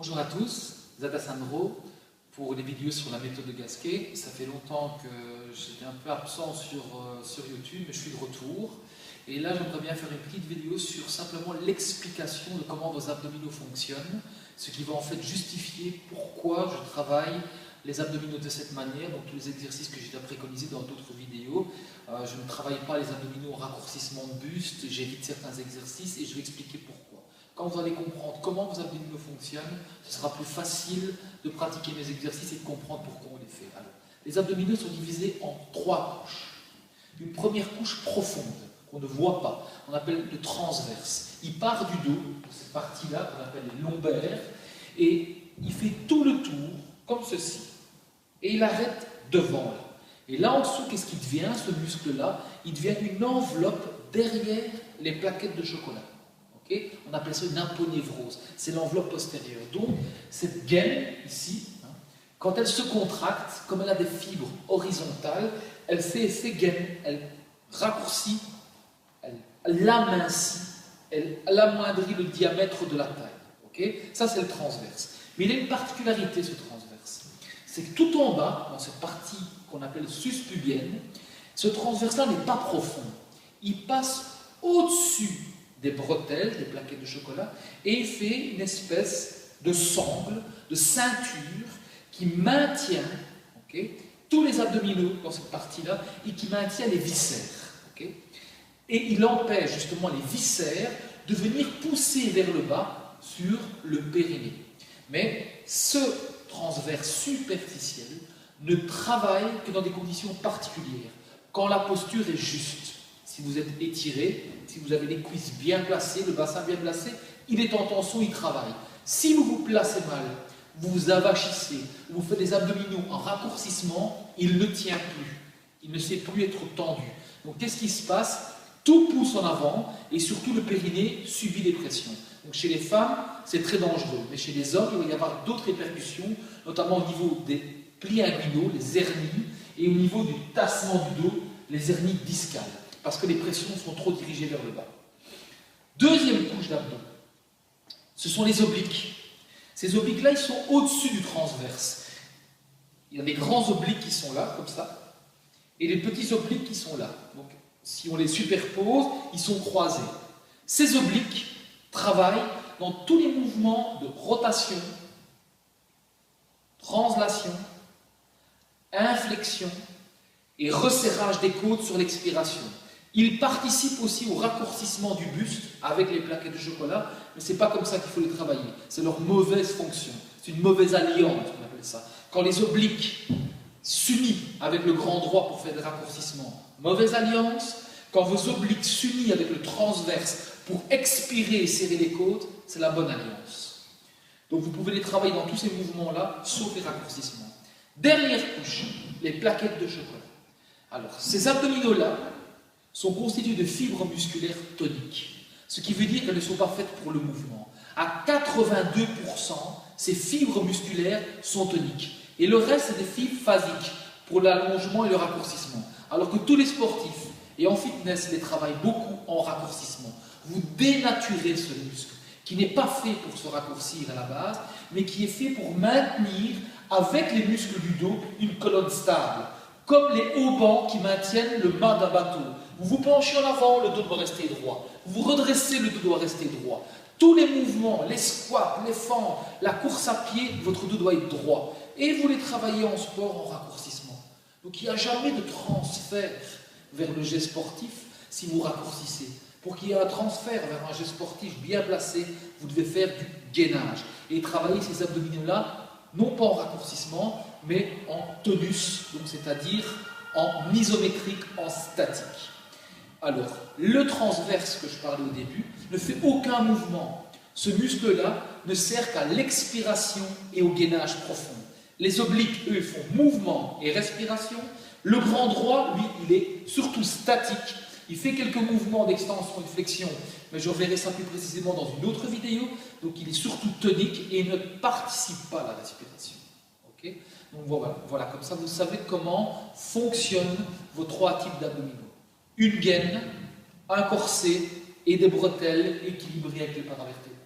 Bonjour à tous, Zada Sandro pour les vidéos sur la méthode de Gasquet. Ça fait longtemps que j'étais un peu absent sur YouTube, mais je suis de retour. Et là, j'aimerais bien faire une petite vidéo sur simplement l'explication de comment vos abdominaux fonctionnent, ce qui va en fait justifier pourquoi je travaille les abdominaux de cette manière, donc tous les exercices que j'ai déjà préconisés dans d'autres vidéos. Je ne travaille pas les abdominaux en raccourcissement de buste, j'évite certains exercices et je vais expliquer pourquoi. Quand vous allez comprendre comment vos abdominaux fonctionnent, ce sera plus facile de pratiquer mes exercices et de comprendre pourquoi on les fait. Alors, les abdominaux sont divisés en 3 couches. Une première couche profonde, qu'on ne voit pas, on appelle le transverse. Il part du dos, de cette partie-là, qu'on appelle les lombaires, et il fait tout le tour, comme ceci. Et il arrête devant là. Et là en dessous, qu'est-ce qu'il devient, ce muscle-là? Il devient une enveloppe derrière les plaquettes de chocolat. Okay? On appelle ça une aponévrose. C'est l'enveloppe postérieure. Donc, cette gaine, ici, quand elle se contracte, comme elle a des fibres horizontales, elle fait effet gaine, elle raccourcit, elle amincit, elle amoindrit le diamètre de la taille. Okay? Ça, c'est le transverse. Mais il a une particularité, ce transverse. C'est que tout en bas, dans cette partie qu'on appelle suspubienne, ce transverse-là n'est pas profond. Il passe au-dessus des bretelles, des plaquettes de chocolat, et il fait une espèce de sangle, de ceinture, qui maintient tous les abdominaux dans cette partie-là, et qui maintient les viscères. Et il empêche justement les viscères de venir pousser vers le bas sur le périnée. Mais ce transverse superficiel ne travaille que dans des conditions particulières, quand la posture est juste. Si vous êtes étiré, si vous avez les cuisses bien placées, le bassin bien placé, il est en tension, il travaille. Si vous vous placez mal, vous vous avachissez, vous faites des abdominaux en raccourcissement, il ne tient plus. Il ne sait plus être tendu. Donc qu'est-ce qui se passe? Tout pousse en avant et surtout le périnée subit des pressions. Donc chez les femmes, c'est très dangereux. Mais chez les hommes, il va y avoir d'autres répercussions, notamment au niveau des plis inguinaux, les hernies, et au niveau du tassement du dos, les hernies discales, parce que les pressions sont trop dirigées vers le bas. Deuxième couche d'abdos, ce sont les obliques. Ces obliques-là, ils sont au-dessus du transverse. Il y a des grands obliques qui sont là, comme ça, et les petits obliques qui sont là. Donc, si on les superpose, ils sont croisés. Ces obliques travaillent dans tous les mouvements de rotation, translation, inflexion et resserrage des côtes sur l'expiration. Ils participent aussi au raccourcissement du buste avec les plaquettes de chocolat, mais ce n'est pas comme ça qu'il faut les travailler. C'est leur mauvaise fonction. C'est une mauvaise alliance, on appelle ça. Quand les obliques s'unissent avec le grand droit pour faire des raccourcissements, mauvaise alliance. Quand vos obliques s'unissent avec le transverse pour expirer et serrer les côtes, c'est la bonne alliance. Donc vous pouvez les travailler dans tous ces mouvements-là, sauf les raccourcissements. Dernière couche, les plaquettes de chocolat. Alors, ces abdominaux-là sont constitués de fibres musculaires toniques, ce qui veut dire qu'elles ne sont pas faites pour le mouvement. À 82%, ces fibres musculaires sont toniques. Et le reste, c'est des fibres phasiques pour l'allongement et le raccourcissement. Alors que tous les sportifs, et en fitness, les travaillent beaucoup en raccourcissement. Vous dénaturez ce muscle, qui n'est pas fait pour se raccourcir à la base, mais qui est fait pour maintenir, avec les muscles du dos, une colonne stable. Comme les haubans qui maintiennent le mât d'un bateau. Vous vous penchez en avant, le dos doit rester droit. Vous vous redressez, le dos doit rester droit. Tous les mouvements, les squats, les fentes, la course à pied, votre dos doit être droit. Et vous les travaillez en sport en raccourcissement. Donc il n'y a jamais de transfert vers le geste sportif si vous raccourcissez. Pour qu'il y ait un transfert vers un geste sportif bien placé, vous devez faire du gainage. Et travailler ces abdominaux-là, non pas en raccourcissement, mais en tonus, donc c'est-à-dire en isométrique, en statique. Alors, le transverse que je parlais au début ne fait aucun mouvement. Ce muscle-là ne sert qu'à l'expiration et au gainage profond. Les obliques, eux, font mouvement et respiration. Le grand droit, lui, il est surtout statique. Il fait quelques mouvements d'extension et de flexion, mais je reverrai ça plus précisément dans une autre vidéo. Donc il est surtout tonique et ne participe pas à la respiration. Okay? Donc voilà, comme ça vous savez comment fonctionnent vos 3 types d'abdominaux. Une gaine, un corset et des bretelles équilibrées avec les paravertébraux.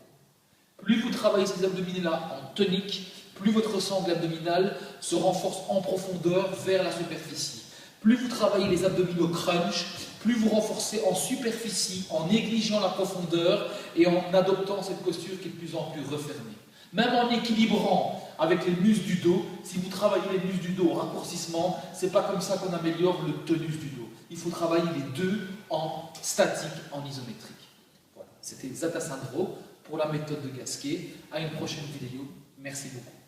plus vous travaillez ces abdominaux-là en tonique, plus votre sangle abdominale se renforce en profondeur vers la superficie. Plus vous travaillez les abdominaux crunch, plus vous renforcez en superficie, en négligeant la profondeur et en adoptant cette posture qui est de plus en plus refermée. Même en équilibrant avec les muscles du dos, si vous travaillez les muscles du dos au raccourcissement, c'est pas comme ça qu'on améliore le tonus du dos. Il faut travailler les deux en statique, en isométrique. Voilà. C'était Zatasandro pour la méthode de Gasquet. À une prochaine vidéo. Merci beaucoup.